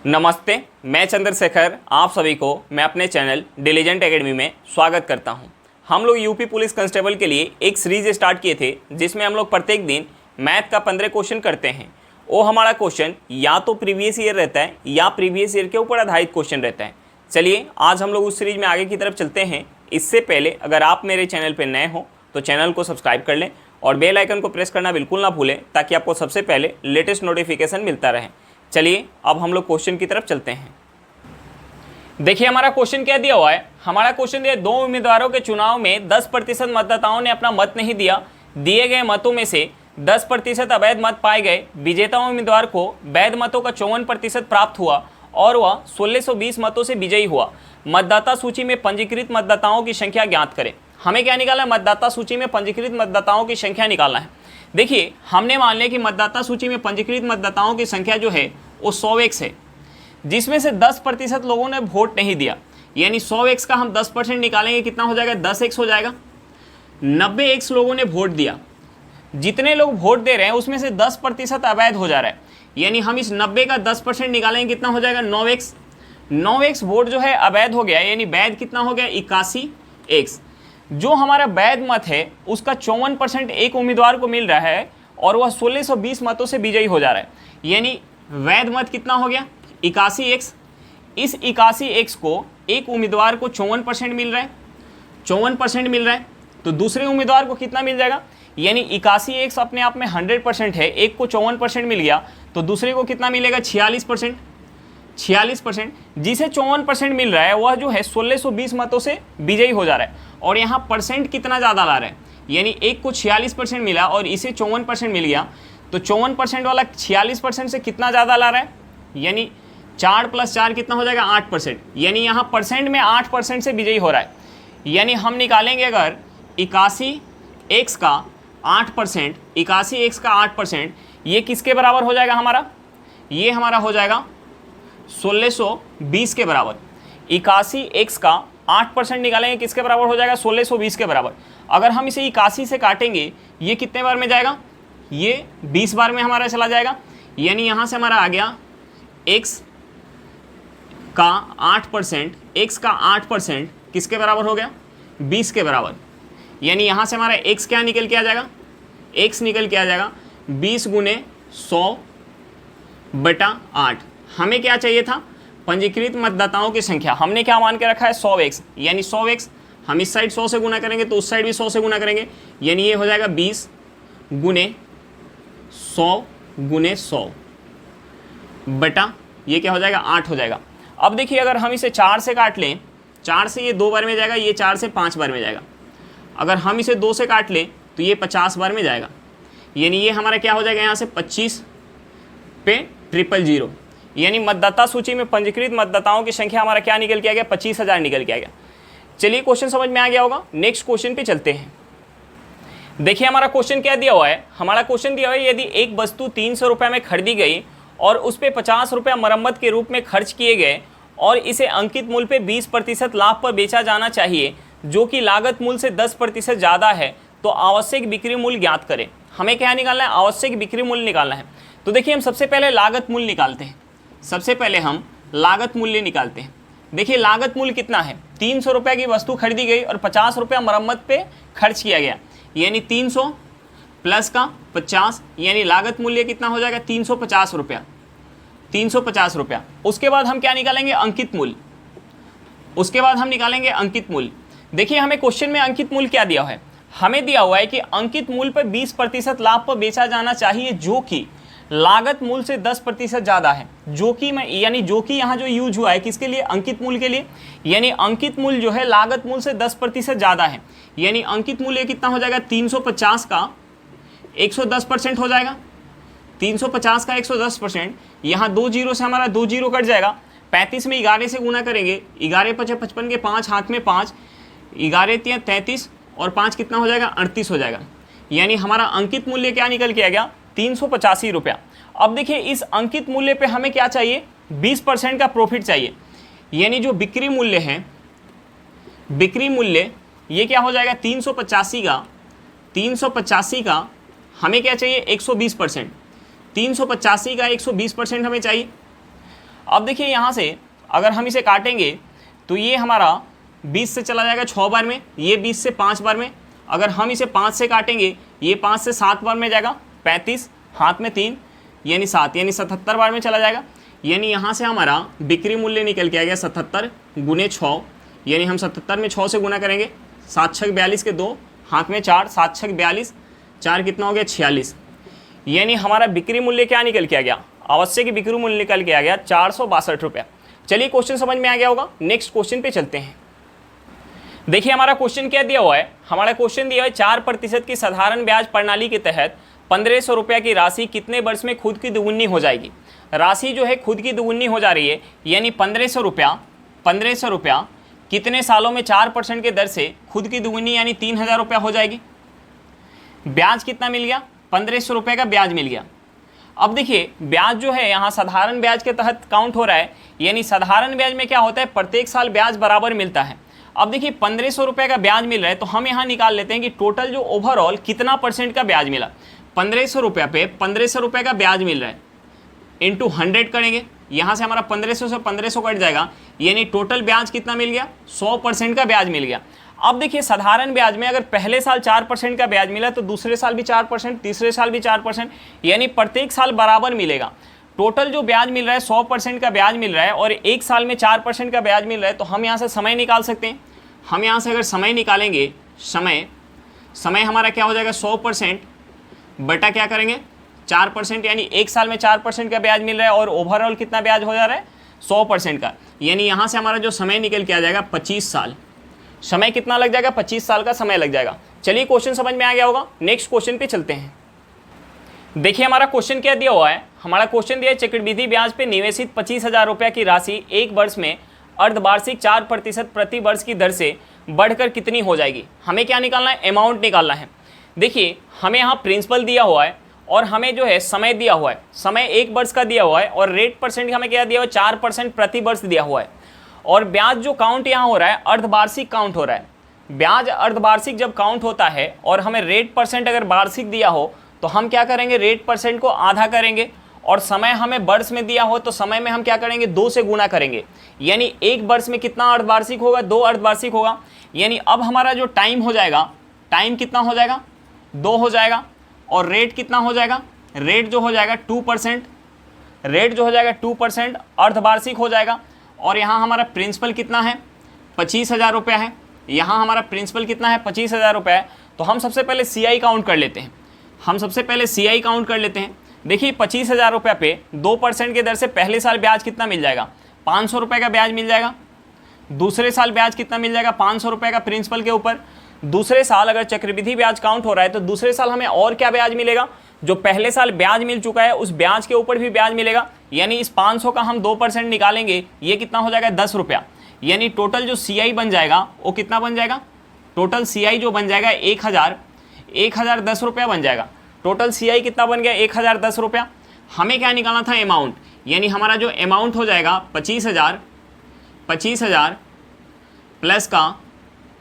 नमस्ते, मैं चंद्रशेखर आप सभी को मैं अपने चैनल डिलीजेंट एकेडमी में स्वागत करता हूं। हम लोग यूपी पुलिस कांस्टेबल के लिए एक सीरीज स्टार्ट किए थे जिसमें हम लोग प्रत्येक दिन मैथ का 15 क्वेश्चन करते हैं। वो हमारा क्वेश्चन या तो प्रीवियस ईयर रहता है या प्रीवियस ईयर के ऊपर आधारित क्वेश्चन रहता है। चलिए आज हम लोग उस सीरीज में आगे की तरफ चलते हैं। इससे पहले अगर आप मेरे चैनल पर नए हो तो चैनल को सब्सक्राइब कर लें और बेल आइकन को प्रेस करना बिल्कुल ना भूलें ताकि आपको सबसे पहले लेटेस्ट नोटिफिकेशन मिलता रहे। चलिए अब हम लोग क्वेश्चन की तरफ चलते हैं। देखिए हमारा क्वेश्चन क्या दिया हुआ है। हमारा क्वेश्चन दिया, दो उम्मीदवारों के चुनाव में 10% मतदाताओं ने अपना मत नहीं दिया। दिए गए मतों में से 10% अवैध मत पाए गए। विजेता उम्मीदवार को वैध मतों का 54% प्राप्त हुआ और वह 1620 मतों से विजयी हुआ। मतदाता सूची में पंजीकृत मतदाताओं की संख्या ज्ञात करें। हमें क्या निकालना है? मतदाता सूची में पंजीकृत मतदाताओं की संख्या निकालना है। देखिए हमने मान लिया कि मतदाता सूची में पंजीकृत मतदाताओं की संख्या जो है वो 100x है, जिसमें से 10% लोगों ने वोट नहीं दिया। यानी 100x का हम 10% निकालेंगे, कितना हो जाएगा? 10x हो जाएगा। 90x लोगों ने वोट दिया। जितने लोग वोट दे रहे हैं उसमें से 10% अवैध हो जा रहा है। यानी हम इस 90 का 10% निकालेंगे, कितना हो जाएगा? 9x। 9x वोट जो है अवैध हो गया। यानी वैध कितना हो गया? 81x। जो हमारा वैध मत है उसका 54% एक उम्मीदवार को मिल रहा है और वह 1620 मतों से विजयी हो जा रहा है। यानी वैध मत कितना हो गया? 81x। इस 81x को एक उम्मीदवार को 54% मिल रहा है, 54% मिल रहा है, तो दूसरे उम्मीदवार को कितना मिल जाएगा? यानी 81x अपने आप में 100% है, एक को 54% मिल गया तो दूसरे को कितना मिलेगा? 46%। 46% जिसे 54% मिल रहा है वह जो है 1620 मतों से विजयी हो जा रहा है। और यहाँ परसेंट कितना ज़्यादा ला रहा है? यानी एक को 46% मिला और इसे 54% मिल गया, तो 54% वाला 46% से कितना ज़्यादा ला रहा है? यानी 4 + 4 कितना हो जाएगा? 8%। यानी यहाँ परसेंट में 8% से विजयी हो रहा है। यानी हम निकालेंगे अगर 81x का 8%, 81x का 8%, ये किसके बराबर हो जाएगा हमारा? ये हमारा हो जाएगा 1620 के बराबर। 81x का 8% निकालेंगे, किसके बराबर हो जाएगा? 1620 के बराबर। अगर हम इसे 81 से काटेंगे ये कितने बार में जाएगा? ये 20 बार में हमारा चला जाएगा। यानी यहाँ से हमारा आ गया x का 8%, x का 8% किसके बराबर हो गया? 20 के बराबर। यानी यहाँ से हमारा x क्या निकल के आ जाएगा? x निकल के आ जाएगा 20 × 100/8। हमें क्या चाहिए था? पंजीकृत मतदाताओं की संख्या। हमने क्या मान के रखा है? 100x। यानी 100x हम इस साइड 100 से गुना करेंगे तो उस साइड भी 100 से गुना करेंगे। यानी ये हो जाएगा 20 × 100/100 ये क्या हो जाएगा? 8 हो जाएगा। अब देखिए अगर हम इसे 4 से काट लें, 4 से ये 2 बार में जाएगा, ये 4 से 5 बार में जाएगा। अगर हम इसे 2 से काट लें तो ये 50 बार में जाएगा। यानी ये हमारा क्या हो जाएगा? यहाँ से 25 पे 000। यानी मतदाता सूची में पंजीकृत मतदाताओं की संख्या हमारा क्या निकल के आ गया? 25,000 निकल के आ गया। चलिए क्वेश्चन समझ में आ गया होगा। नेक्स्ट क्वेश्चन पे चलते हैं। देखिए हमारा क्वेश्चन क्या दिया हुआ है। हमारा क्वेश्चन दिया हुआ है, यदि एक वस्तु 300 रुपये में खरीदी गई और उस पर 50 रुपये मरम्मत के रूप में खर्च किए गए और इसे अंकित मूल्य पे 20% लाभ पर बेचा जाना चाहिए, जो कि लागत मूल्य से 10% ज़्यादा है, तो आवश्यक बिक्री मूल्य ज्ञात करें। हमें क्या निकालना है? आवश्यक बिक्री मूल्य निकालना है। तो देखिए हम सबसे पहले लागत मूल्य निकालते हैं। सबसे पहले हम लागत मूल्य निकालते हैं। देखिए लागत मूल्य कितना है? 300 रुपये की वस्तु खरीदी गई और 50 रुपये मरम्मत पे खर्च किया गया। यानी 300 प्लस का 50, यानी लागत मूल्य कितना हो जाएगा? 350 रुपया। 350 रुपया। उसके बाद हम क्या निकालेंगे? अंकित मूल्य। उसके बाद हम निकालेंगे अंकित मूल्य। देखिए हमें क्वेश्चन में अंकित मूल्य क्या दिया हुआ है? हमें दिया हुआ है कि अंकित मूल्य पर 20% लाभ पर बेचा जाना चाहिए, जो कि लागत मूल्य से 10% ज़्यादा है। जो कि यानी जो कि यहाँ जो यूज हुआ है किसके लिए? अंकित मूल्य के लिए। यानी अंकित मूल्य जो है लागत मूल्य से 10% ज़्यादा है। यानी अंकित मूल्य कितना हो जाएगा? 350 का 110% हो जाएगा। 350 का 110%। यहाँ 2 जीरो से हमारा 2 जीरो कट जाएगा। 35 में 11 से गुना करेंगे, 11 × 5 = 55 के 5 हाथ में 5, 11 × 3 = 33 और 5 कितना हो जाएगा? 38 हो जाएगा। यानी हमारा अंकित मूल्य क्या निकल के आ गया? 385 रुपया। अब देखिए इस अंकित मूल्य पे हमें क्या चाहिए? 20% का प्रॉफिट चाहिए। यानी जो बिक्री मूल्य है, बिक्री मूल्य ये क्या हो जाएगा? 385 का हमें क्या चाहिए? 120%। 385 का 120% हमें चाहिए। अब देखिए यहाँ से अगर हम इसे काटेंगे तो ये हमारा 20 से चला जाएगा 6 बार में, ये 20 से 5 बार में। अगर हम इसे 5 से काटेंगे ये 5 से 7 बार में जाएगा, 35, हाथ में 3 यानी 7, यानी 77 बार में चला जाएगा। यानी यहाँ से हमारा बिक्री मूल्य निकल के आ गया 77 गुने 6, यानी हम 77 में 6 से गुना करेंगे, 7 छक 42 के 2, हाथ में 4, 7 छक 42, 4 कितना हो गया 46। यानी हमारा बिक्री मूल्य क्या निकल के आ गया, आवश्यक बिक्री मूल्य निकल के आ गया 462 रुपया। चलिए क्वेश्चन समझ में आ गया होगा, नेक्स्ट क्वेश्चन पे चलते हैं। देखिए हमारा क्वेश्चन क्या दिया हुआ है, हमारा क्वेश्चन दिया है 4% की साधारण ब्याज प्रणाली के तहत 1500 रुपया की राशि कितने वर्ष में खुद की दुगुनी हो जाएगी। राशि जो है खुद की दुगुनी हो जा रही है, यानी 1500 रुपया कितने सालों में 4% के दर से खुद की दुगुनी यानी 3000 रुपया हो जाएगी। ब्याज कितना मिल गया, 1500 रुपये का ब्याज मिल गया। अब देखिए ब्याज जो है यहाँ साधारण ब्याज के तहत काउंट हो रहा है, यानी साधारण ब्याज में क्या होता है, प्रत्येक साल ब्याज बराबर मिलता है। अब देखिए 1500 रुपये का ब्याज मिल रहा है तो हम यहाँ निकाल लेते हैं कि टोटल जो ओवरऑल कितना % का ब्याज मिला। 1500 रुपये पे 1500 रुपये का ब्याज मिल रहा है, इंटू 100 करेंगे, यहाँ से हमारा 1500 से 1500 कट जाएगा, यानी टोटल ब्याज कितना मिल गया, 100% का ब्याज मिल गया। अब देखिए साधारण ब्याज में अगर पहले साल 4% का ब्याज मिला तो दूसरे साल भी 4%, तीसरे साल भी 4%, यानी प्रत्येक साल बराबर मिलेगा। टोटल जो ब्याज मिल रहा है 100% का ब्याज मिल रहा है और एक साल में 4% का ब्याज मिल रहा है, तो हम यहाँ से समय निकाल सकते हैं। हम यहाँ से अगर समय निकालेंगे, समय हमारा क्या हो जाएगा 100% बटा क्या करेंगे 4%, यानी एक साल में 4% का ब्याज मिल रहा है और ओवरऑल कितना ब्याज हो जा रहा है 100% का, यानी यहाँ से हमारा जो समय निकल के आ जाएगा 25 साल। समय कितना लग जाएगा, 25 साल का समय लग जाएगा। चलिए क्वेश्चन समझ में आ गया होगा, नेक्स्ट क्वेश्चन पे चलते हैं। देखिए हमारा क्वेश्चन क्या दिया हुआ है, हमारा क्वेश्चन दिया है चक्रवृद्धि ब्याज पे निवेशित 25,000 रुपये की राशि एक वर्ष में अर्धवार्षिक 4% प्रति वर्ष की दर से बढ़कर कितनी हो जाएगी। हमें क्या निकालना है, अमाउंट निकालना है। देखिए हमें यहाँ प्रिंसिपल दिया हुआ है और हमें जो है समय दिया हुआ है, समय एक वर्ष का दिया हुआ है और रेट परसेंट हमें क्या दिया हुआ है 4% प्रति वर्ष दिया हुआ है। और ब्याज जो काउंट यहाँ हो रहा है अर्धवार्षिक काउंट हो रहा है। ब्याज अर्धवार्षिक जब काउंट होता है और हमें रेट परसेंट अगर वार्षिक दिया हो तो हम क्या करेंगे, रेट परसेंट को आधा करेंगे, और समय हमें वर्ष में दिया हो तो समय में हम क्या करेंगे 2 से गुना करेंगे, यानी एक वर्ष में कितना अर्धवार्षिक होगा, 2 अर्धवार्षिक होगा। यानी अब हमारा जो टाइम हो जाएगा, टाइम कितना हो जाएगा 2 हो जाएगा, और रेट कितना हो जाएगा, रेट जो हो जाएगा 2%, रेट जो हो जाएगा 2% अर्धवार्षिक हो जाएगा। और यहाँ हमारा प्रिंसिपल कितना है 25,000 रुपया है, यहाँ हमारा प्रिंसिपल कितना है 25,000 रुपया है। तो हम सबसे पहले CI काउंट कर लेते हैं, हम सबसे पहले CI काउंट कर लेते हैं। देखिए 25,000 रुपये पे 2% के दर से पहले साल ब्याज कितना मिल जाएगा, 500 रुपये का ब्याज मिल जाएगा। दूसरे साल ब्याज कितना मिल जाएगा 500 रुपये का प्रिंसिपल के ऊपर। दूसरे साल अगर चक्रवृद्धि ब्याज काउंट हो रहा है तो दूसरे साल हमें और क्या ब्याज मिलेगा, जो पहले साल ब्याज मिल चुका है उस ब्याज के ऊपर भी ब्याज मिलेगा। यानी इस 500 का हम 2% निकालेंगे, ये कितना हो जाएगा 10 रुपया। यानी टोटल जो CI बन जाएगा वो कितना बन जाएगा, टोटल CI जो बन जाएगा 1010 रुपया बन जाएगा। टोटल CI कितना बन गया 1010 रुपया। हमें क्या निकालना था अमाउंट, यानी हमारा जो अमाउंट हो जाएगा 25,000 प्लस का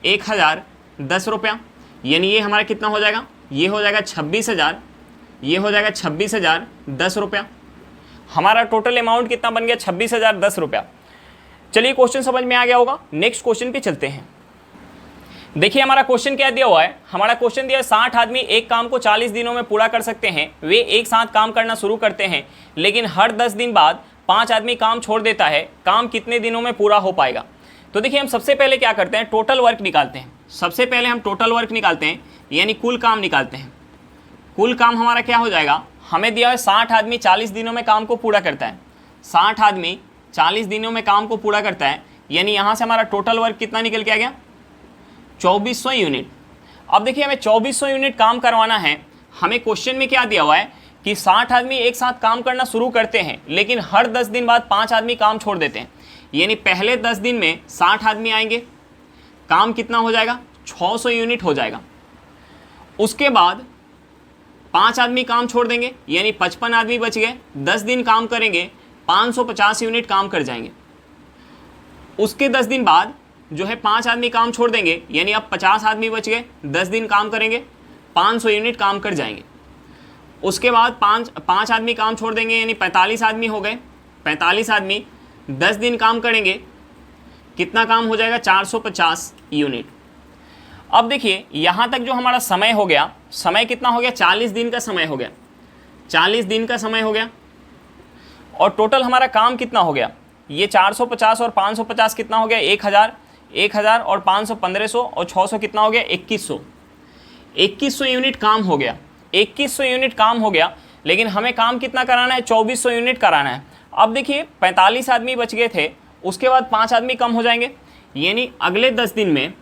1010 रुपया, यानी ये हमारा कितना हो जाएगा, ये हो जाएगा 26,000, ये हो जाएगा 26,010 रुपया। हमारा टोटल अमाउंट कितना बन गया 26,010 रुपया। चलिए क्वेश्चन समझ में आ गया होगा, नेक्स्ट क्वेश्चन पे चलते हैं। देखिए हमारा क्वेश्चन क्या दिया हुआ है, हमारा क्वेश्चन दिया है 60 आदमी एक काम को 40 दिनों में पूरा कर सकते हैं। वे एक साथ काम करना शुरू करते हैं, लेकिन हर 10 दिन बाद 5 आदमी काम छोड़ देता है। काम कितने दिनों में पूरा हो पाएगा। तो देखिए हम सबसे पहले क्या करते हैं, टोटल वर्क निकालते हैं। सबसे पहले हम टोटल वर्क निकालते हैं, यानी कुल काम निकालते हैं। कुल काम हमारा क्या हो जाएगा, हमें दिया है 60 आदमी 40 दिनों में काम को पूरा करता है। 60 आदमी 40 दिनों में काम को पूरा करता है, यानी यहाँ से हमारा टोटल वर्क कितना निकल के आ गया 2400 यूनिट। अब देखिए हमें 2400 यूनिट काम करवाना है। हमें क्वेश्चन में क्या दिया हुआ है कि 60 आदमी एक साथ काम करना शुरू करते हैं, लेकिन हर 10 दिन बाद 5 आदमी काम छोड़ देते हैं। यानी पहले 10 दिन में 60 आदमी आएंगे, काम कितना हो जाएगा 600 यूनिट हो जाएगा। उसके बाद 5 आदमी काम छोड़ देंगे, यानी 55 आदमी बच गए। 10 दिन काम करेंगे, 550 यूनिट काम कर जाएंगे। उसके 10 दिन बाद जो है 5 आदमी काम छोड़ देंगे, यानी अब 50 आदमी बच गए। 10 दिन काम करेंगे, 500 यूनिट काम कर जाएंगे। उसके बाद 5 आदमी काम छोड़ देंगे, यानी 45 आदमी हो गए। 45 आदमी 10 दिन काम करेंगे, कितना काम हो जाएगा? 450 यूनिट। अब देखिए यहाँ तक जो हमारा समय हो गया, समय कितना हो गया? 40 दिन का समय हो गया, 40 दिन का समय हो गया। और टोटल हमारा काम कितना हो गया? ये 450 और 550 कितना हो गया? 1000, 1000 और 500 1500 और 600 कितना हो गया? 2100। 2100 यूनिट काम हो गया, 2100 यूनिट काम हो गया। लेकिन हमें काम कितना कराना है? 2400 यूनिट कराना है। अब देखिए 45 आदमी बच गए थे, उसके बाद 5 आदमी कम हो जाएंगे, यानी अगले 10 दिन में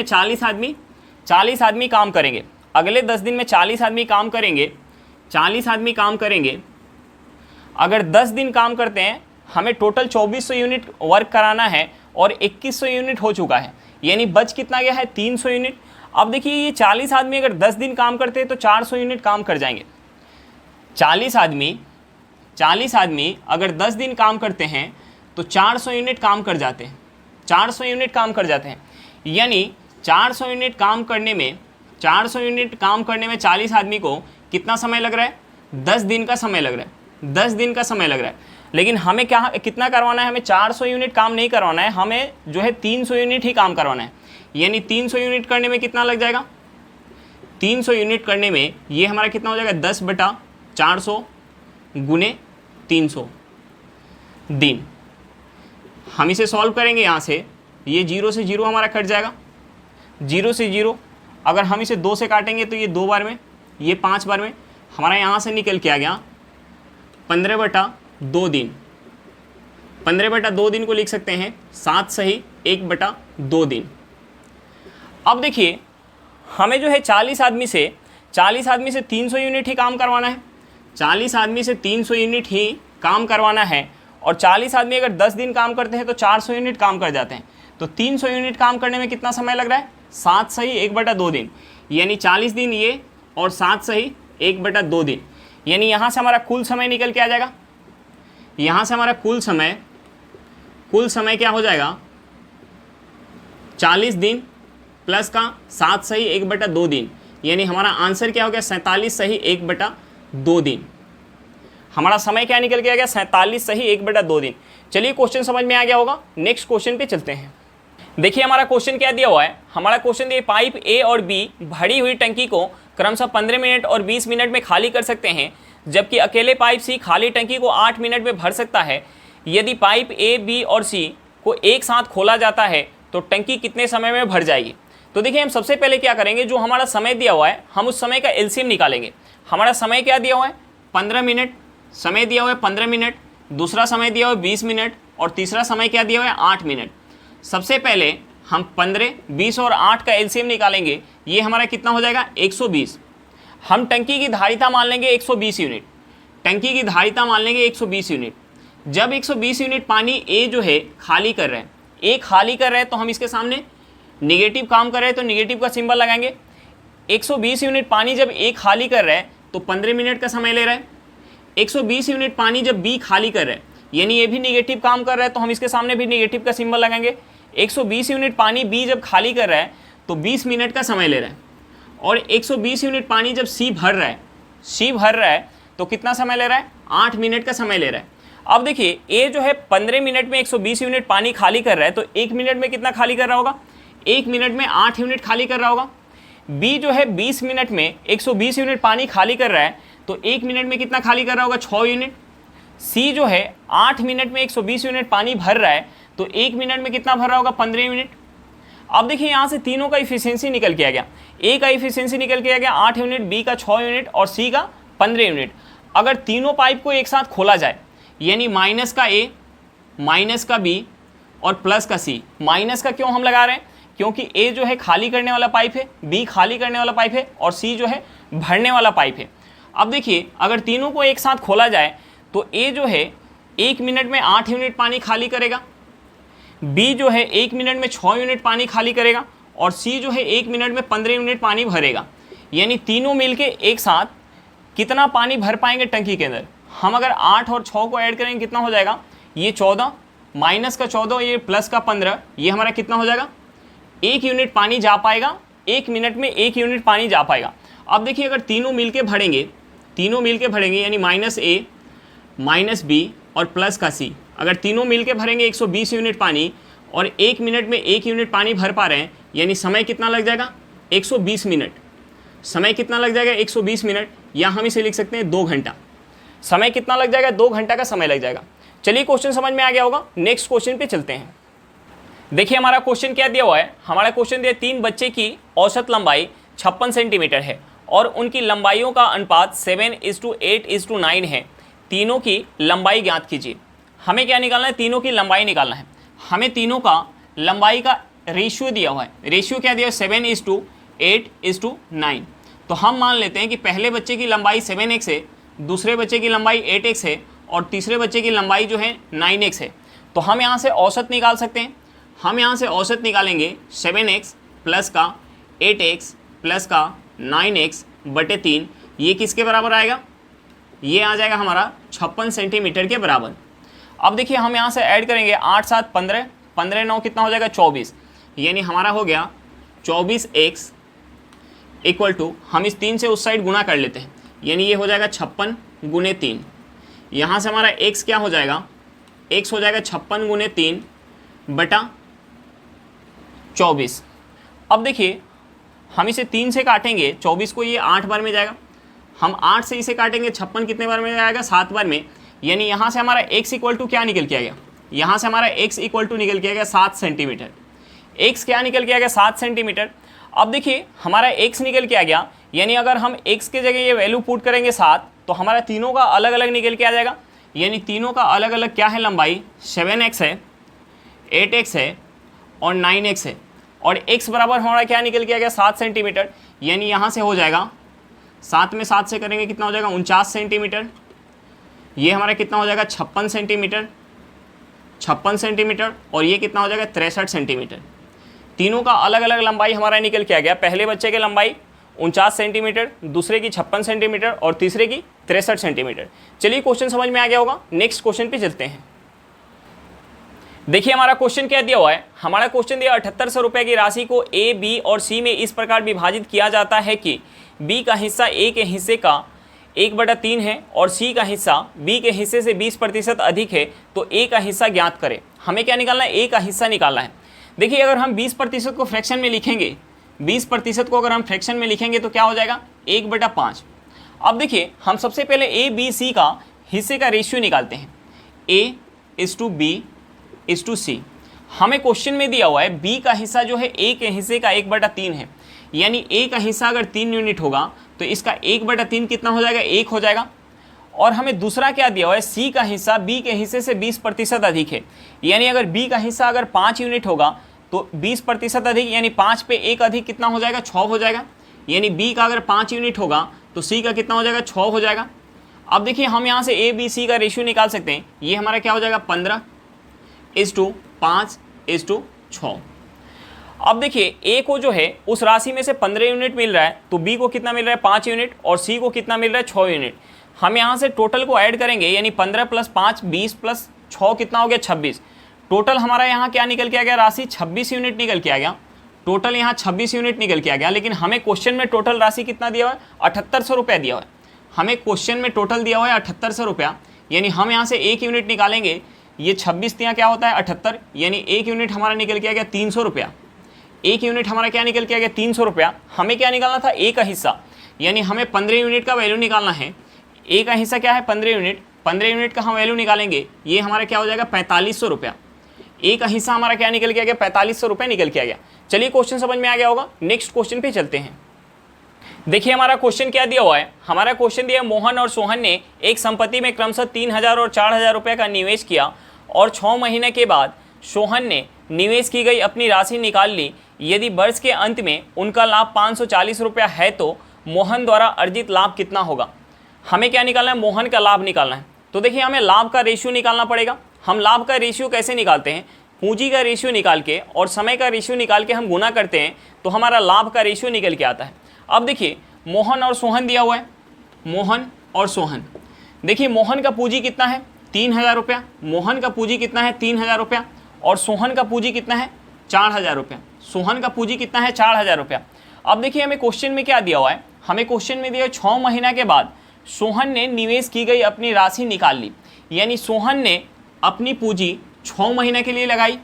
40 आदमी काम करेंगे। अगले 10 दिन में 40 आदमी काम करेंगे, 40 आदमी काम करेंगे। अगर 10 दिन काम करते हैं, हमें टोटल 2400 यूनिट वर्क कराना है और 2100 यूनिट हो चुका है, यानी बच कितना गया है? 300 यूनिट। अब देखिए ये 40 आदमी अगर 10 दिन काम करते हैं तो 400 यूनिट काम कर जाएंगे। 40 आदमी अगर 10 दिन काम करते हैं तो 400 यूनिट काम कर जाते हैं, 400 यूनिट काम कर जाते हैं। यानी 400 यूनिट काम करने में 40 आदमी को कितना समय लग रहा है? 10 दिन का समय लग रहा है, 10 दिन का समय लग रहा है। लेकिन हमें कितना करवाना है? हमें 400 यूनिट काम नहीं करवाना है, हमें जो है 300 यूनिट ही काम करवाना है। यानी 300 यूनिट करने में कितना लग जाएगा? 300 यूनिट करने में ये हमारा कितना हो जाएगा? 10/400 गुने 300 दिन। हम इसे सॉल्व करेंगे, यहाँ से ये 0 से 0 हमारा कट जाएगा, 0 से 0। अगर हम इसे 2 से काटेंगे तो ये 2 बार में, ये 5 बार में, हमारा यहाँ से निकल के आ गया 15/2 दिन। 15/2 दिन को लिख सकते हैं 7 सही 1/2 दिन। अब देखिए हमें जो है 40 आदमी से 300 यूनिट ही काम करवाना है, 40 आदमी से 300 यूनिट ही काम करवाना है। और 40 आदमी अगर 10 दिन काम करते हैं तो 400 यूनिट काम कर जाते हैं। तो 300 यूनिट काम करने में कितना समय लग रहा है? 7 सही 1/2 दिन, यानी 40 दिन ये और 7 सही 1/2 दिन। यानी यहाँ से हमारा कुल समय निकल के आ जाएगा। यहाँ से हमारा कुल समय क्या हो जाएगा? 40 दिन प्लस का 7 सही 1/2 दिन, यानी हमारा आंसर क्या हो गया? 47 सही 1/2 दिन। हमारा समय क्या निकल के आ गया? 47 सही 1/2 दिन। चलिए क्वेश्चन समझ में आ गया होगा, नेक्स्ट क्वेश्चन पे चलते हैं। देखिए हमारा क्वेश्चन क्या दिया हुआ है। हमारा क्वेश्चन दिया पाइप ए और बी भरी हुई टंकी को क्रमशः 15 मिनट और 20 मिनट में खाली कर सकते हैं, जबकि अकेले पाइप सी खाली टंकी को 8 मिनट में भर सकता है। यदि पाइप ए बी और सी को एक साथ खोला जाता है तो टंकी कितने समय में भर जाएगी? तो देखिए हम सबसे पहले क्या करेंगे, जो हमारा समय दिया हुआ है हम उस समय का एलसीएम निकालेंगे। हमारा समय क्या दिया हुआ है? 15 मिनट समय दिया हुआ है, 15 मिनट, दूसरा समय दिया हुआ है 20 मिनट और तीसरा समय क्या दिया हुआ है? 8 मिनट। सबसे पहले हम 15, 20 और 8 का एलसीएम निकालेंगे। ये हमारा कितना हो जाएगा? 120। हम टंकी की धारिता मान लेंगे 120 यूनिट, टंकी की धारिता मान लेंगे 120 यूनिट। जब 120 यूनिट पानी ए जो है खाली कर रहे हैं, ए खाली कर रहे हैं तो हम इसके सामने निगेटिव काम कर रहे हैं तो निगेटिव का सिंबल लगाएंगे। 120 यूनिट पानी जब ए खाली कर रहा है तो 15 मिनट का समय ले रहा है। 120 यूनिट पानी जब बी खाली कर रहा है, यानी ये भी निगेटिव काम कर रहा है तो हम इसके सामने भी निगेटिव का सिंबल लगाएंगे। 120 यूनिट पानी बी जब खाली कर रहा है तो 20 मिनट का समय ले रहा है। और 120 यूनिट पानी जब सी भर रहा है तो कितना समय ले रहा है? 8 मिनट का समय ले रहा है। अब देखिए ए जो है 15 मिनट में 120 यूनिट पानी खाली कर रहा है तो 1 मिनट में कितना खाली कर रहा होगा? 1 मिनट में 8 यूनिट खाली कर रहा होगा। बी जो है 20 मिनट में 120 यूनिट पानी खाली कर रहा है तो 1 मिनट में कितना खाली कर रहा होगा? 6 यूनिट। सी जो है 8 मिनट में 120 यूनिट पानी भर रहा है तो 1 मिनट में कितना भर रहा होगा? 15 यूनिट। अब देखिए यहाँ से तीनों का इफिशियंसी निकल के आ गया। ए का इफिशियंसी निकल के आ गया 8 यूनिट, बी का 6 यूनिट और सी का 15 यूनिट। अगर तीनों पाइप को एक साथ खोला जाए, यानी माइनस का ए, माइनस का बी और प्लस का सी। माइनस का क्यों हम लगा रहे हैं? क्योंकि ए जो है खाली करने वाला पाइप है, बी खाली करने वाला पाइप है और सी जो है भरने वाला पाइप है। अब देखिए अगर तीनों को एक साथ खोला जाए तो ए जो है 1 मिनट में 8 यूनिट पानी खाली करेगा, बी जो है 1 मिनट में 6 यूनिट पानी खाली करेगा और सी जो है 1 मिनट में 15 यूनिट पानी भरेगा। यानी तीनों मिलके एक साथ कितना पानी भर पाएंगे टंकी के अंदर? हम अगर 8 और 6 को ऐड करेंगे कितना हो जाएगा? ये 14, माइनस का 14, ये प्लस का 15, ये हमारा कितना हो जाएगा? 1 यूनिट पानी जा पाएगा, 1 मिनट में 1 यूनिट पानी जा पाएगा। अब देखिए अगर तीनों मिलके भरेंगे यानी माइनस ए, माइनस बी और प्लस का सी, अगर तीनों मिल के भरेंगे 120 यूनिट पानी और 1 मिनट में 1 यूनिट पानी भर पा रहे हैं, यानी समय कितना लग जाएगा 120 मिनट। समय कितना लग जाएगा 120 मिनट, या हम इसे लिख सकते हैं 2 घंटा। समय कितना लग जाएगा 2 घंटा का समय लग जाएगा। चलिए क्वेश्चन समझ में आ गया होगा, नेक्स्ट क्वेश्चन पे चलते हैं। देखिए हमारा क्वेश्चन क्या दिया हुआ है, हमारा क्वेश्चन दिया 3 बच्चे की औसत लंबाई 56 सेंटीमीटर है और उनकी लंबाइयों का अनुपात 7:8:9 है। तीनों की लंबाई ज्ञात कीजिए। हमें क्या निकालना है, तीनों की लंबाई निकालना है। हमें तीनों का लंबाई का रेशियो दिया हुआ है। रेशियो क्या दिया है 7:8:9। तो हम मान लेते हैं कि पहले बच्चे की लंबाई 7x है, दूसरे बच्चे की लंबाई 8x है और तीसरे बच्चे की लंबाई जो है 9x है। तो हम यहाँ से औसत निकाल सकते हैं। हम यहाँ से औसत निकालेंगे 7x प्लस का 8x प्लस का 9x बटे 3। ये किसके बराबर आएगा, ये आ जाएगा हमारा 56 सेंटीमीटर के बराबर। अब देखिए हम यहाँ से ऐड करेंगे 8 7 15, 15 9 कितना हो जाएगा 24, यानी हमारा हो गया 24x इक्वल टू, हम इस 3 से उस साइड गुना कर लेते हैं, यानी ये हो जाएगा 56 गुने 3। यहाँ से हमारा x क्या हो जाएगा, x हो जाएगा 56 गुने 3 बटा 24। अब देखिए हम इसे 3 से काटेंगे, 24 को ये 8 बार में जाएगा। हम 8 से इसे काटेंगे, 56 कितने बार में जाएगा 7 बार में, यानी यहाँ से हमारा x इक्वल टू क्या निकल के आ गया, यहाँ से हमारा x इक्वल टू निकल के आ गया 7 सेंटीमीटर। x क्या निकल के आ गया 7 सेंटीमीटर। अब देखिए हमारा x निकल के आ गया, यानी अगर हम x के जगह ये वैल्यू पुट करेंगे 7 तो हमारा तीनों का अलग अलग निकल के आ जाएगा। यानी तीनों का अलग अलग क्या है लंबाई, 7x है, 8x है और 9x है। और x बराबर हमारा क्या निकल के आ गया 7 सेंटीमीटर, यानी यहाँ से हो जाएगा 7 में 7 से करेंगे कितना हो जाएगा 49 सेंटीमीटर। ये हमारा कितना हो जाएगा 56 सेंटीमीटर, 56 सेंटीमीटर और ये कितना हो जाएगा 63 सेंटीमीटर। तीनों का अलग अलग लंबाई हमारा निकल के आ गया। पहले बच्चे की लंबाई 49 सेंटीमीटर, दूसरे की 56 सेंटीमीटर और तीसरे की 63 सेंटीमीटर। चलिए क्वेश्चन समझ में आ गया होगा, नेक्स्ट क्वेश्चन पे चलते हैं। देखिए हमारा क्वेश्चन क्या दिया हुआ है, हमारा क्वेश्चन दिया 7800 रुपये की राशि को ए, बी और सी में इस प्रकार विभाजित किया जाता है कि बी का हिस्सा ए के हिस्से का 1/3 है और सी का हिस्सा बी के हिस्से से 20% अधिक है, तो ए का हिस्सा ज्ञात करें। हमें क्या निकालना है, ए का हिस्सा निकालना है। देखिए अगर हम 20% को फ्रैक्शन में लिखेंगे, 20% को अगर हम फ्रैक्शन में लिखेंगे तो क्या हो जाएगा 1/5। अब देखिए हम सबसे पहले ए बी सी का हिस्से का रेशियो निकालते हैं, A:B:C। हमें क्वेश्चन में दिया हुआ है बी का हिस्सा जो है ए के हिस्से का 1/3 है, यानी ए का हिस्सा अगर 3 यूनिट होगा तो इसका 1/3 कितना हो जाएगा 1 हो जाएगा। और हमें दूसरा क्या दिया हुआ है, सी का हिस्सा बी के हिस्से से 20% अधिक है, यानी अगर बी का हिस्सा अगर 5 यूनिट होगा तो 20% अधिक, यानी 5 पे 1 अधिक कितना हो जाएगा 6 हो जाएगा। यानी बी का अगर 5 यूनिट होगा तो सी का कितना हो जाएगा 6 हो जाएगा। अब देखिए हम यहाँ से ए बी सी का रेशियो निकाल सकते हैं, ये हमारा क्या हो जाएगा 15:5:6। अब देखिए ए को जो है उस राशि में से 15 यूनिट मिल रहा है, तो बी को कितना मिल रहा है 5 यूनिट और सी को कितना मिल रहा है 6 यूनिट। हम यहाँ से टोटल को ऐड करेंगे, यानी 15 + 5 20 + 6 कितना हो गया 26। टोटल हमारा यहाँ क्या निकल के आ गया राशि 26 यूनिट निकल के आ गया। टोटल यहाँ 26 यूनिट निकल के आ गया, लेकिन हमें क्वेश्चन में टोटल राशि कितना दिया हुआ है 7800 रुपया दिया हुआ है। हमें क्वेश्चन में टोटल दिया हुआ है 7800 रुपया, यानी हम यहाँ से 1 यूनिट निकालेंगे, ये 26 यहाँ क्या होता है 78, यानी 1 यूनिट हमारा निकल के आ गया 300 रुपया। 1 यूनिट हमारा क्या निकल के आ गया 300 रुपया। हमें क्या निकालना था ए का हिस्सा, यानी हमें 15 यूनिट का वैल्यू निकालना है। ए का हिस्सा क्या है 15 यूनिट, 15 यूनिट का हम वैल्यू निकालेंगे, ये हमारा क्या हो जाएगा 4500 रुपया। ए का हिस्सा हमारा क्या निकल के आ गया 4500 रुपये निकल के आ गया। चलिए क्वेश्चन समझ में आ गया होगा, नेक्स्ट क्वेश्चन पे चलते हैं। देखिए हमारा क्वेश्चन क्या दिया हुआ है, हमारा क्वेश्चन दिया मोहन और सोहन ने एक संपत्ति में क्रमशः 3000 और 4000 रुपये का निवेश किया और 6 महीने के बाद सोहन ने निवेश की गई अपनी राशि निकाल ली। यदि वर्ष के अंत में उनका लाभ 540 रुपया है तो मोहन द्वारा अर्जित लाभ कितना होगा। हमें क्या निकालना है, मोहन का लाभ निकालना है। तो देखिए हमें लाभ का रेशियो निकालना पड़ेगा। हम लाभ का रेशियो कैसे निकालते हैं, पूंजी का रेशियो निकाल के और समय का रेशियो निकाल के हम गुना करते हैं तो हमारा लाभ का रेशियो निकल के आता है। अब देखिए मोहन और सोहन दिया हुआ है, मोहन और सोहन। देखिए मोहन का पूंजी कितना है 3000 रुपया, मोहन का पूंजी कितना है 3000 रुपया और सोहन का पूंजी कितना है 4000 रुपया। सोहन का पूंजी कितना है 4000 रुपया। अब देखिए हमें क्वेश्चन में क्या दिया हुआ है, हमें क्वेश्चन में दिया 6 महीना के बाद सोहन ने निवेश की गई अपनी राशि निकाल ली, यानी सोहन ने अपनी पूंजी 6 महीने के लिए लगाई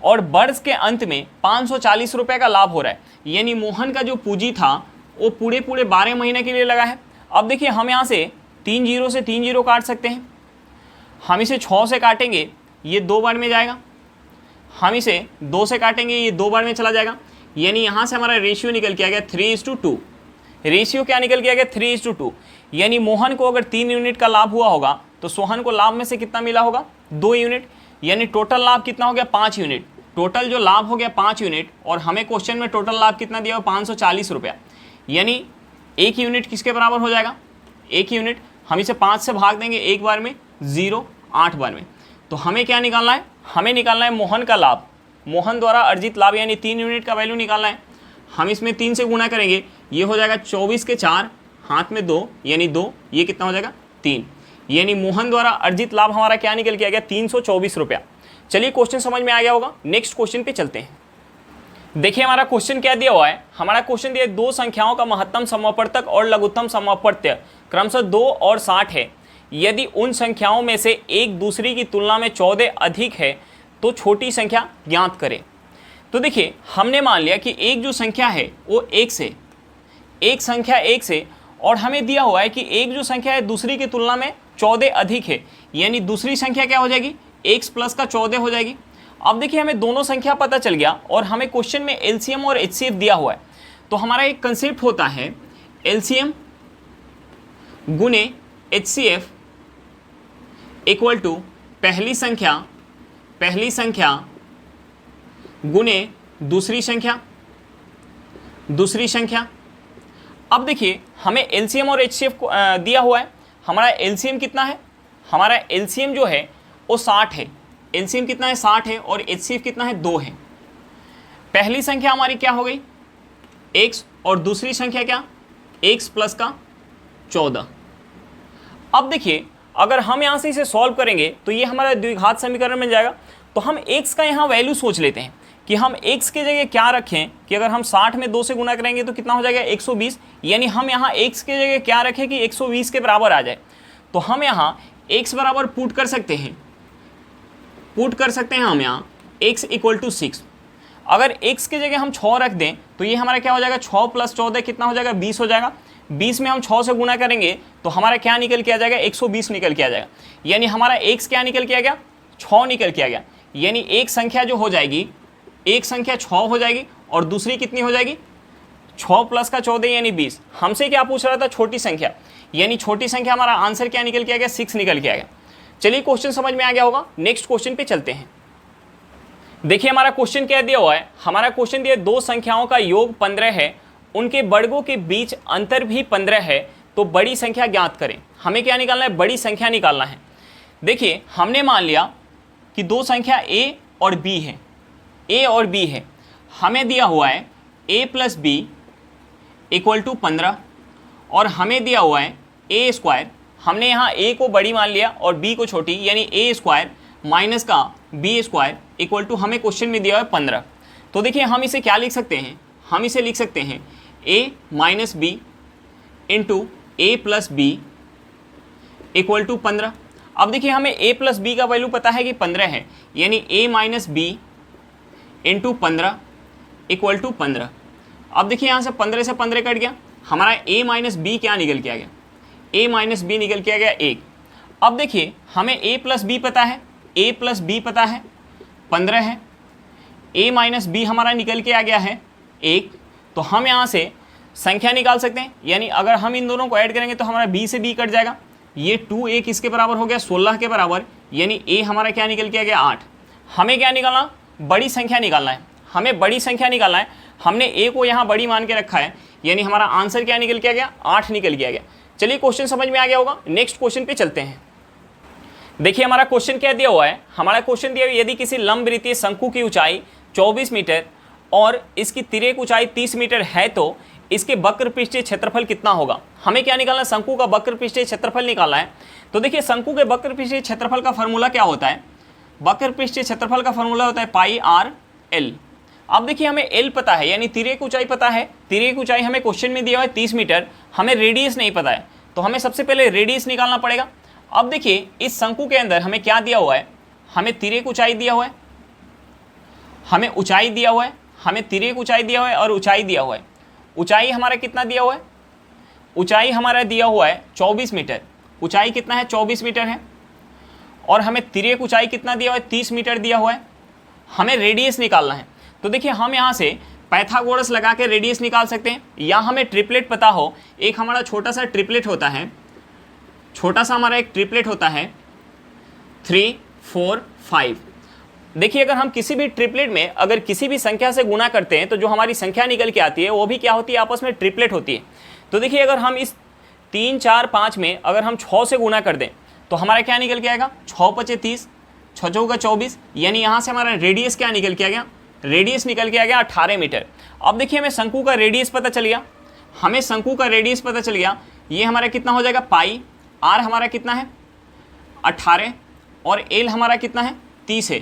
और वर्ष के अंत में 540 रुपये का लाभ हो रहा है, यानी मोहन का जो पूंजी था वो पूरे 12 महीने के लिए लगा है। अब देखिए हम यहाँ से 3 जीरो से 3 जीरो काट सकते हैं, हम इसे 6 से काटेंगे ये 2 बार में जाएगा, हम इसे 2 से काटेंगे ये 2 बार में चला जाएगा, यानी यहाँ से हमारा रेशियो निकल के आ गया 3:2। रेशियो क्या निकल के आ गया 3:2, यानी मोहन को अगर 3 यूनिट का लाभ हुआ होगा तो सोहन को लाभ में से कितना मिला होगा 2 यूनिट, यानी टोटल लाभ कितना हो गया 5 यूनिट। टोटल जो लाभ हो गया 5 यूनिट और हमें क्वेश्चन में टोटल लाभ कितना दिया हो 540 रुपया, यानी 1 यूनिट किसके बराबर हो जाएगा 1 यूनिट। हम इसे 5 से भाग देंगे एक बार में 0 8 बार में, तो हमें क्या निकालना है, हमें निकालना है मोहन का लाभ, मोहन द्वारा अर्जित लाभ, यानी 3 यूनिट का वैल्यू निकालना है। हम इसमें 3 से गुणा करेंगे, ये हो जाएगा 24 के 4 हाथ में 2 यानी 2, ये कितना हो जाएगा 3, यानी मोहन द्वारा अर्जित लाभ हमारा क्या निकल के आ गया 324 रुपया। चलिए क्वेश्चन समझ में आ गया होगा, नेक्स्ट क्वेश्चन पे चलते हैं। देखिए हमारा क्वेश्चन क्या दिया हुआ है, हमारा क्वेश्चन दिया है 2 संख्याओं का महत्तम समापवर्तक और लघुत्तम समापवर्त्य क्रमशः 2 और 60 है। यदि उन संख्याओं में से एक दूसरी की तुलना में 14 अधिक है तो छोटी संख्या ज्ञात करें। तो देखिए हमने मान लिया कि एक जो संख्या है वो 1 से, एक संख्या 1 से, और हमें दिया हुआ है कि एक जो संख्या है दूसरी की तुलना में 14 अधिक है, यानी दूसरी संख्या क्या हो जाएगी x प्लस का 14 हो जाएगी। अब देखिए हमें दोनों संख्या पता चल गया और हमें क्वेश्चन में एलसीएम और एचसीएफ दिया हुआ है, तो हमारा एक कंसेप्ट होता है एलसीएम गुने एचसीएफ इक्वल टू पहली संख्या गुने दूसरी संख्या। अब देखिए हमें एलसीएम और एचसीएफ दिया हुआ है, हमारा एलसीएम कितना है, हमारा एलसीएम जो है वो 60 है, एलसीएम कितना है 60 है, और एचसीएफ कितना है 2 है। पहली संख्या हमारी क्या हो गई x और दूसरी संख्या क्या x प्लस का 14। अब देखिए अगर हम यहाँ से इसे सॉल्व करेंगे तो ये हमारा द्विघात समीकरण बन जाएगा। तो हम x का यहाँ वैल्यू सोच लेते हैं कि हम x के जगह क्या रखें, कि अगर हम 60 में 2 से गुना करेंगे तो कितना हो जाएगा 120, यानी हम यहाँ x के जगह क्या रखें कि 120 के बराबर आ जाए। तो हम यहाँ x बराबर पुट कर सकते हैं हम यहाँ x इक्वल टू 6। अगर x के जगह हम 6 रख दें तो ये हमारा क्या हो जाएगा 6 प्लस 14 कितना हो जाएगा 20 हो जाएगा। 20 में हम 6 से गुना करेंगे तो हमारा क्या निकल के आ जाएगा 120 निकल के आ जाएगा, यानी हमारा x क्या निकल के आ गया 6 निकल के आ गया। यानी एक संख्या जो हो जाएगी, एक संख्या 6 हो जाएगी और दूसरी कितनी हो जाएगी 6 प्लस का 14 यानी 20। हमसे क्या पूछ रहा था छोटी संख्या, यानी छोटी संख्या हमारा आंसर क्या निकल के आ गया 6 निकल के आ गया। चलिए क्वेश्चन समझ में आ गया होगा, नेक्स्ट क्वेश्चन पे चलते हैं। देखिए हमारा क्वेश्चन क्या दिया हुआ है, हमारा क्वेश्चन दिया 2 संख्याओं का योग 15 है, उनके वर्गों के बीच अंतर भी 15 है, तो बड़ी संख्या ज्ञात करें। हमें क्या निकालना है बड़ी संख्या निकालना है। देखिए हमने मान लिया कि 2 संख्या a और b है, हमें दिया हुआ है a plus B equal to 15 और हमें दिया हुआ है a स्क्वायर, हमने यहाँ a को बड़ी मान लिया और b को छोटी, यानी a स्क्वायर माइनस का b स्क्वायर इक्वल टू हमें क्वेश्चन में दिया हुआ है 15। तो देखिए हम इसे क्या लिख सकते हैं, हम इसे लिख सकते हैं a minus B into A plus B equal to 15। अब देखिए हमें a प्लस बी का वैल्यू पता है कि 15 है, यानी a minus B into 15 equal to 15। अब देखिए यहाँ से 15 से 15 कट गया, हमारा a माइनस बी क्या निकल के आ गया, a माइनस बी निकल के आ गया 1। अब देखिए हमें a प्लस बी पता है, a प्लस बी पता है 15 है, a माइनस बी हमारा निकल के आ गया है 1। तो हम यहाँ से संख्या निकाल सकते हैं, यानी अगर हम इन दोनों को ऐड करेंगे तो हमारा b से b कट जाएगा, ये 2a किसके बराबर हो गया 16 के बराबर, यानी a हमारा क्या निकल के आ गया 8। हमें क्या निकालना, बड़ी संख्या निकालना है, हमें बड़ी संख्या निकालना है। हमने a को यहाँ बड़ी मान के रखा है, यानी हमारा आंसर क्या निकल के आ गया 8 निकल के आ गया। चलिए क्वेश्चन समझ में आ गया होगा, नेक्स्ट क्वेश्चन पे चलते हैं। देखिए हमारा क्वेश्चन क्या दिया हुआ है, हमारा क्वेश्चन दिया हुआ है यदि किसी लंबवृत्तीय शंकु की ऊंचाई 24 मीटर और इसकी तिर्यक ऊंचाई 30 मीटर है तो इसके वक्र पृष्ठीय क्षेत्रफल कितना होगा। हमें क्या निकालना है, शंकु का वक्र पृष्ठीय क्षेत्रफल निकालना है। तो देखिए शंकु के वक्र पृष्ठीय क्षेत्रफल का फॉर्मूला क्या होता है, वक्र पृष्ठीय क्षेत्रफल का फॉर्मूला होता है पाई आर एल। अब देखिए हमें एल पता है, यानी तिर्यक ऊंचाई पता है, तिर्यक ऊंचाई हमें क्वेश्चन में दिया हुआ है 30 मीटर, हमें रेडियस नहीं पता है, तो हमें सबसे पहले रेडियस निकालना पड़ेगा। अब देखिए इस शंकु के अंदर हमें क्या दिया हुआ है, हमें तिर्यक ऊंचाई दिया हुआ है, हमें ऊंचाई दिया हुआ है, हमें तिर्यक ऊंचाई दिया हुआ है और ऊंचाई दिया हुआ है। ऊंचाई हमारा कितना दिया हुआ है? ऊंचाई हमारा दिया हुआ है 24 मीटर। ऊंचाई कितना है? 24 मीटर है। और हमें तिर्यक ऊंचाई कितना दिया हुआ है? 30 मीटर दिया हुआ है। हमें रेडियस निकालना है। तो देखिए हम यहाँ से पाइथागोरस लगा के रेडियस निकाल सकते हैं, या हमें ट्रिपलेट पता हो, एक हमारा छोटा सा ट्रिपलेट होता है, छोटा सा हमारा एक ट्रिपलेट होता है 3, 4, 5। देखिए अगर हम किसी भी ट्रिपलेट में अगर किसी भी संख्या से गुना करते हैं तो जो हमारी संख्या निकल के आती है वो भी क्या होती है? आपस में ट्रिपलेट होती है। तो देखिए अगर हम इस 3, 4, 5 में अगर हम 6 से गुना कर दें तो हमारा क्या निकल के आएगा? 6 × 30, 6 × 24, यानी यहाँ से हमारा रेडियस क्या निकल के आ गया? रेडियस निकल के आ गया 18 मीटर। अब देखिए हमें शंकु का रेडियस पता चल गया, हमें शंकु का रेडियस पता चल गया। ये हमारा कितना हो जाएगा? पाई। आर हमारा कितना है? 18 और एल हमारा कितना है? 30 है।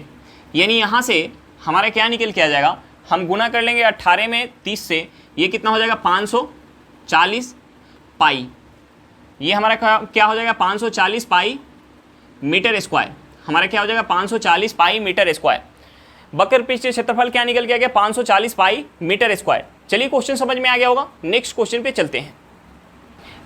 यानी यहाँ से हमारा क्या निकल के आ जाएगा? हम गुना कर लेंगे 18 में 30 से, ये कितना हो जाएगा? 540 पाई। ये हमारा क्या हो जाएगा? 540 पाई मीटर स्क्वायर। हमारा क्या हो जाएगा? 540 पाई मीटर स्क्वायर। वक्र पृष्ठीय क्षेत्रफल क्या निकल के आ गया? 540 पाई मीटर स्क्वायर। चलिए क्वेश्चन समझ में आ गया होगा। नेक्स्ट क्वेश्चन पे चलते हैं।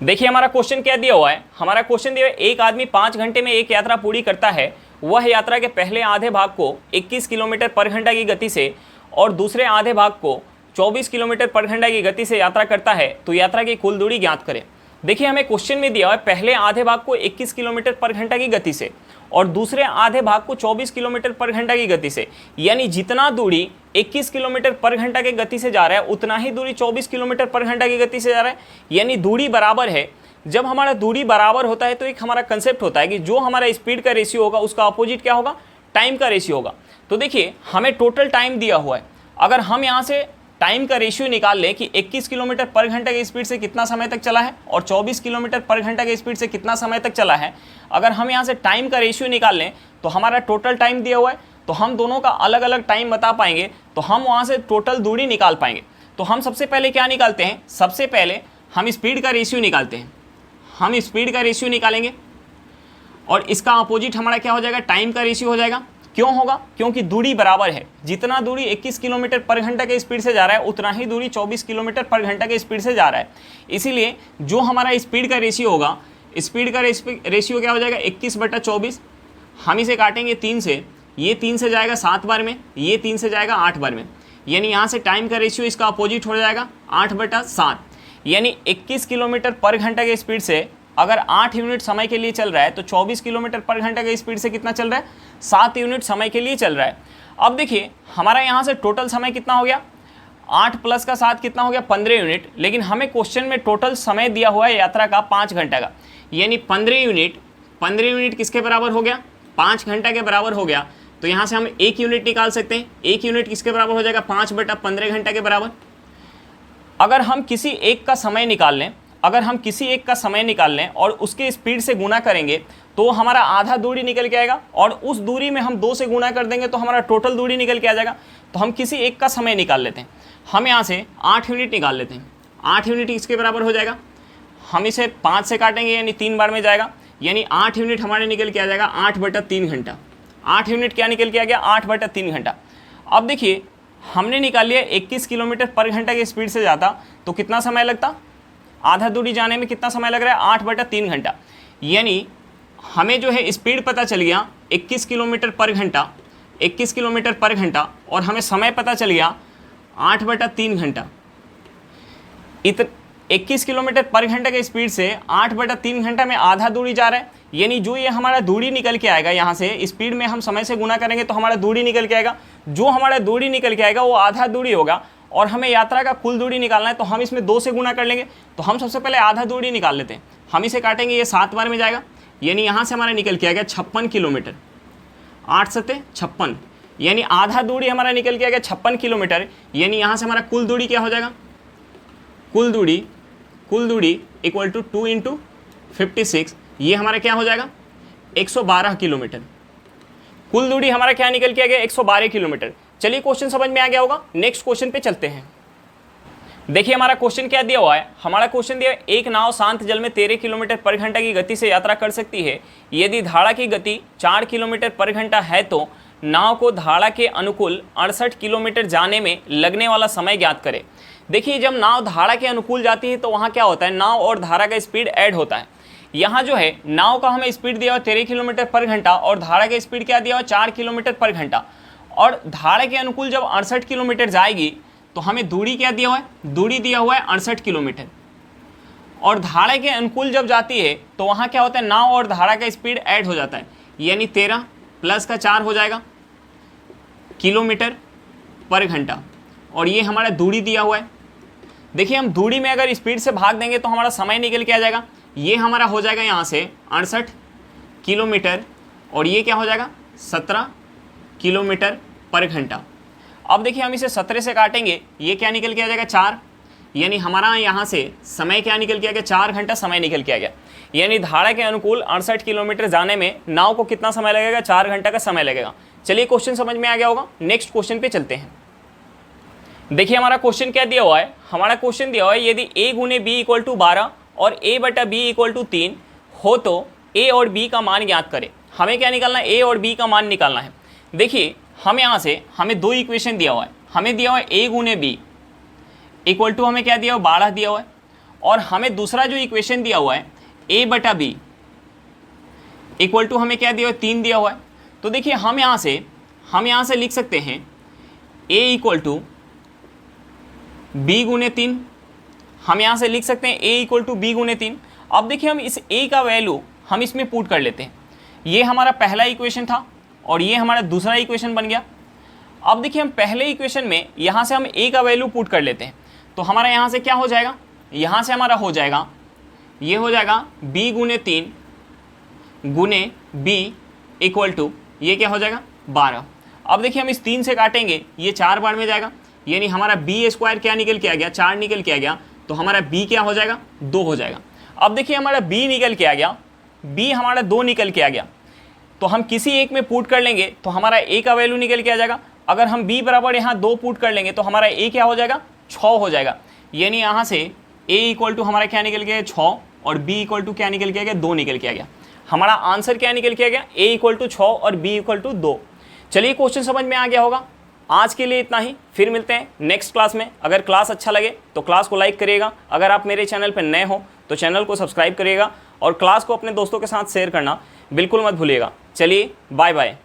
देखिए हमारा क्वेश्चन क्या दिया हुआ है? हमारा क्वेश्चन दिया है एक आदमी 5 घंटे में एक यात्रा पूरी करता है। वह यात्रा के पहले आधे भाग को 21 किलोमीटर पर घंटा की गति से और दूसरे आधे भाग को 24 किलोमीटर पर घंटा की गति से यात्रा करता है, तो यात्रा की कुल दूरी ज्ञात करें। देखिए हमें क्वेश्चन में दिया हुआ है पहले आधे भाग को 21 किलोमीटर पर घंटा की गति से और दूसरे आधे भाग को 24 किलोमीटर पर घंटा की गति से, यानी जितना दूरी 21 किलोमीटर पर घंटा की गति से जा रहा है उतना ही दूरी 24 किलोमीटर पर घंटा की गति से जा रहा है, यानी दूरी बराबर है। जब हमारा दूरी बराबर होता है तो एक हमारा कंसेप्ट होता है कि जो हमारा स्पीड का रेशियो होगा उसका अपोजिट क्या होगा? टाइम का रेशियो होगा। तो देखिए हमें टोटल टाइम दिया हुआ है, अगर हम यहाँ से टाइम का रेशियो निकाल लें कि 21 किलोमीटर पर घंटा की स्पीड से कितना समय तक चला है और 24 किलोमीटर पर घंटा की स्पीड से कितना समय तक चला है, अगर हम यहाँ से टाइम का रेशियो निकाल लें तो हमारा टोटल टाइम दिया हुआ है, तो हम दोनों का अलग अलग टाइम बता पाएंगे, तो हम वहाँ से टोटल दूरी निकाल पाएंगे। तो हम सबसे पहले क्या निकालते हैं? सबसे पहले हम स्पीड का रेशियो निकालते हैं। हम स्पीड का रेशियो निकालेंगे और इसका अपोजिट हमारा क्या हो जाएगा? टाइम का रेशियो हो जाएगा। क्यों होगा? क्योंकि दूरी बराबर है। जितना दूरी 21 किलोमीटर पर घंटा के स्पीड से जा रहा है उतना ही दूरी 24 किलोमीटर पर घंटा के स्पीड से जा रहा है। इसीलिए जो हमारा स्पीड का रेशियो होगा, स्पीड का रेशियो क्या हो जाएगा? 21/24। हम इसे काटेंगे 3 से, ये 3 से जाएगा 7 बार में, ये 3 से जाएगा 8 बार में, यानी यहाँ से टाइम का रेशियो इसका अपोजिट हो जाएगा 8/7। यानी 21 किलोमीटर पर घंटा के स्पीड से अगर 8 यूनिट समय के लिए चल रहा है तो 24 किलोमीटर पर घंटा के स्पीड से कितना चल रहा है? 7 यूनिट समय के लिए चल रहा है। अब देखिए हमारा यहाँ से टोटल समय कितना हो गया? 8 + का 7 कितना हो गया? 15 यूनिट। लेकिन हमें क्वेश्चन में टोटल समय दिया हुआ है यात्रा का 5 घंटा का, यानी 15 यूनिट किसके बराबर हो गया? 5 घंटा के बराबर हो गया। तो यहाँ से हम 1 यूनिट निकाल सकते हैं। 1 यूनिट किसके बराबर हो जाएगा? 5/15 घंटा के बराबर। अगर हम किसी एक का समय निकाल लें और उसके स्पीड से गुना करेंगे तो हमारा आधा दूरी निकल के आएगा, और उस दूरी में हम 2 से गुना कर देंगे तो हमारा टोटल दूरी निकल के आ जाएगा। तो हम किसी एक का समय निकाल लेते हैं। हम यहाँ से 8 यूनिट निकाल लेते हैं। 8 यूनिट इसके बराबर हो जाएगा। हम इसे 5 से काटेंगे यानी 3 बार में जाएगा, यानी 8 यूनिट हमारे निकल के आ जाएगा 8/3 घंटा। 8 यूनिट क्या निकल के आ गया? 8/3 घंटा। अब देखिए हमने निकाल लिया 21 किलोमीटर पर घंटा की स्पीड से जाता तो कितना समय लगता? आधा दूरी जाने में कितना समय लग रहा है? 8/3 घंटा। यानी हमें जो है स्पीड पता चल गया 21 किलोमीटर पर घंटा, और हमें समय पता चल गया 8/3 घंटा। 21 किलोमीटर पर घंटा के स्पीड से 8/3 घंटा में आधा दूरी जा रहा है, यानी जो ये हमारा दूरी निकल के आएगा, यहाँ से स्पीड में हम समय से गुना करेंगे तो हमारा दूरी निकल के आएगा। जो हमारा दूरी निकल के आएगा वो आधा दूरी होगा, और हमें यात्रा का कुल दूरी निकालना है तो हम इसमें 2 से गुना कर लेंगे। तो हम सबसे पहले आधा दूरी निकाल लेते हैं। हम इसे काटेंगे, ये 7 बार में जाएगा, यानी यहाँ से हमारा निकल के आ गया 56 किलोमीटर। 8 × 7 = 56, यानी आधा दूरी हमारा निकल के आ गया 56 किलोमीटर। यानी यहाँ से हमारा कुल दूरी क्या हो जाएगा? कुल दूरी इक्वल टू 2 × 56, ये हमारा क्या हो जाएगा? 112 किलोमीटर। कुल दूरी हमारा क्या निकल के आ गया? 112 किलोमीटर। चलिए क्वेश्चन समझ में आ गया होगा। नेक्स्ट क्वेश्चन पे चलते हैं। देखिए हमारा क्वेश्चन क्या दिया हुआ है, हमारा क्वेश्चन दिया है एक नाव शांत जल में 13 किलोमीटर पर घंटा की गति से यात्रा कर सकती है। यदि धारा की गति 4 किलोमीटर पर घंटा है तो नाव को धारा के अनुकूल 68 किलोमीटर जाने में लगने वाला समय ज्ञात करें। देखिए जब नाव धारा के अनुकूल जाती है तो वहाँ क्या होता है, नाव और धारा का स्पीड ऐड होता है। यहाँ जो है नाव का हमें स्पीड दिया हुआ 13 किलोमीटर पर घंटा और धारा का स्पीड क्या दिया हुआ 4 किलोमीटर पर घंटा, और धारा के अनुकूल जब 68 किलोमीटर जाएगी तो हमें दूरी क्या दिया हुआ है, दूरी दिया हुआ है 68 किलोमीटर, और धारा के अनुकूल जब जाती है तो वहाँ क्या होता है, नाव और धारा का स्पीड ऐड हो जाता है, यानी 13 प्लस का 4 हो जाएगा किलोमीटर पर घंटा, और ये हमारा दूरी दिया हुआ है। देखिए हम दूरी में अगर स्पीड से भाग देंगे तो हमारा समय निकल के आ जाएगा, ये हमारा हो जाएगा यहाँ से 68 किलोमीटर और ये क्या हो जाएगा 17 किलोमीटर पर घंटा। अब देखिए हम इसे 17 से काटेंगे, ये क्या निकल के आ जाएगा 4, यानी हमारा यहाँ से समय क्या निकल के आ गया 4 घंटा समय निकल के आ गया। यानी धारा के अनुकूल 68 किलोमीटर जाने में नाव को कितना समय लगेगा, 4 घंटा का समय लगेगा। चलिए क्वेश्चन समझ में आ गया होगा, नेक्स्ट क्वेश्चन पे चलते हैं। देखिए हमारा क्वेश्चन क्या दिया हुआ है, हमारा क्वेश्चन दिया हुआ है यदि a गुने b इक्वल टू 12 और a बटा b इक्वल टू 3 हो तो a और b का मान ज्ञात करें। हमें क्या निकालना है, a और b का मान निकालना है। देखिए हम यहाँ से हमें दो इक्वेशन दिया हुआ है, हमें दिया हुआ है a गुने b इक्वल टू हमें क्या दिया हुआ 12 दिया हुआ है, और हमें दूसरा जो इक्वेशन दिया हुआ है a बटा b इक्वल टू हमें क्या दिया हुआ है 3 दिया हुआ है। तो देखिए हम यहाँ से लिख सकते हैं a इक्वल टू b गुने 3, हम यहाँ से लिख सकते हैं a इक्वल टू b गुने 3। अब देखिए हम इस a का वैल्यू हम इसमें पुट कर लेते हैं, ये हमारा पहला इक्वेशन था और ये हमारा दूसरा इक्वेशन बन गया। अब देखिए हम पहले इक्वेशन में यहाँ से हम a का वैल्यू पुट कर लेते हैं, तो हमारा यहाँ से क्या हो जाएगा, यहाँ से हमारा हो जाएगा ये हो जाएगा b गुने 3 गुने b इक्वल टू ये क्या हो जाएगा 12। अब देखिए हम इस 3 से काटेंगे, ये 4 बार में जाएगा, यानी हमारा b स्क्वायर क्या निकल के आ गया 4 निकल के आ गया, तो हमारा b क्या हो जाएगा 2 हो जाएगा। अब देखिए हमारा b निकल के आ गया, b हमारा 2 निकल के आ गया, तो हम किसी एक में पुट कर लेंगे तो हमारा a का वैल्यू निकल के आ जाएगा। अगर हम b बराबर यहाँ 2 पुट कर लेंगे तो हमारा a क्या हो जाएगा 6 हो जाएगा, यानी यहाँ से a इक्वल टू हमारा क्या निकल गया 6 और b इक्वल टू क्या निकल के आ गया 2 निकल के आ गया। हमारा आंसर क्या निकल के आ गया a इक्वल टू 6 और b इक्वल टू 2। चलिए क्वेश्चन समझ में आ गया होगा। आज के लिए इतना ही, फिर मिलते हैं नेक्स्ट क्लास में। अगर क्लास अच्छा लगे तो क्लास को लाइक करिएगा, अगर आप मेरे चैनल पर नए हो तो चैनल को सब्सक्राइब करिएगा और क्लास को अपने दोस्तों के साथ शेयर करना बिल्कुल मत भूलिएगा। चलिए बाय बाय।